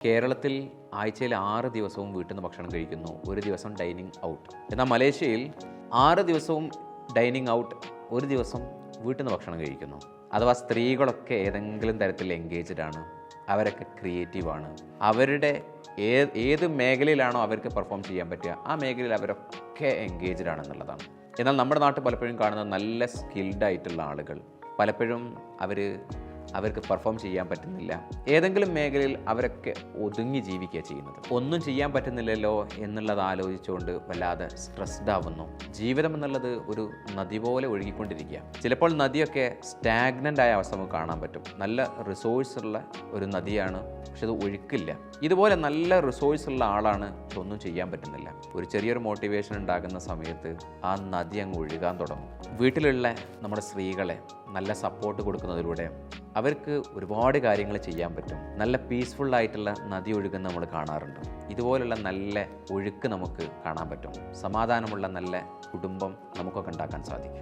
കേരളത്തിൽ ആഴ്ചയിൽ 6 ദിവസവും വീട്ടിൽ നിന്ന് ഭക്ഷണം കഴിക്കുന്നു, ഒരു ദിവസം ഡൈനിങ് ഔട്ട്. എന്നാൽ മലേഷ്യയിൽ 6 ദിവസവും ഡൈനിങ് ഔട്ട്, ഒരു ദിവസം വീട്ടിൽ നിന്ന് ഭക്ഷണം കഴിക്കുന്നു. അഥവാ സ്ത്രീകളൊക്കെ ഏതെങ്കിലും തരത്തിൽ എൻഗേജ്ഡ് ആണ്, അവരൊക്കെ ക്രിയേറ്റീവാണ്. അവരുടെ ഏത് മേഖലയിലാണോ അവർക്ക് പെർഫോം ചെയ്യാൻ പറ്റുക, ആ മേഖലയിൽ അവരൊക്കെ എൻഗേജ്ഡ് ആണെന്നുള്ളതാണ്. എന്നാൽ നമ്മുടെ നാട്ടിൽ പലപ്പോഴും കാണുന്ന നല്ല സ്കിൽഡ് ആയിട്ടുള്ള ആളുകൾ പലപ്പോഴും അവർക്ക് പെർഫോം ചെയ്യാൻ പറ്റുന്നില്ല. ഏതെങ്കിലും മേഖലയിൽ അവരൊക്കെ ഒതുങ്ങി ജീവിക്കുക ചെയ്യുന്നത്. ഒന്നും ചെയ്യാൻ പറ്റുന്നില്ലല്ലോ എന്നുള്ളത് ആലോചിച്ചുകൊണ്ട് വല്ലാതെ സ്ട്രെസ്ഡ് ആവുന്നു. ജീവിതം എന്നുള്ളത് ഒരു നദി പോലെ ഒഴുകിക്കൊണ്ടിരിക്കുക. ചിലപ്പോൾ നദിയൊക്കെ സ്റ്റാഗ്നൻ്റ് ആയ അവസ്ഥ നമുക്ക് കാണാൻ പറ്റും. നല്ല റിസോഴ്സ് ഉള്ള ഒരു നദിയാണ്, പക്ഷെ അത് ഒഴുക്കില്ല. ഇതുപോലെ നല്ല റിസോഴ്സ് ഉള്ള ആളാണ്, പക്ഷെ ഒന്നും ചെയ്യാൻ പറ്റുന്നില്ല. ഒരു ചെറിയൊരു മോട്ടിവേഷൻ ഉണ്ടാകുന്ന സമയത്ത് ആ നദി അങ്ങ് ഒഴുകാൻ തുടങ്ങും. വീട്ടിലുള്ള നമ്മുടെ സ്ത്രീകളെ നല്ല സപ്പോർട്ട് കൊടുക്കുന്നതിലൂടെ അവർക്ക് ഒരുപാട് കാര്യങ്ങൾ ചെയ്യാൻ പറ്റും. നല്ല പീസ്ഫുള്ളായിട്ടുള്ള നദി ഒഴുകുന്ന നമ്മൾ കാണാറുണ്ട്. ഇതുപോലുള്ള നല്ല ഒഴുക്ക് നമുക്ക് കാണാൻ പറ്റും. സമാധാനമുള്ള നല്ല കുടുംബം നമുക്കൊക്കെ ഉണ്ടാക്കാൻ സാധിക്കും.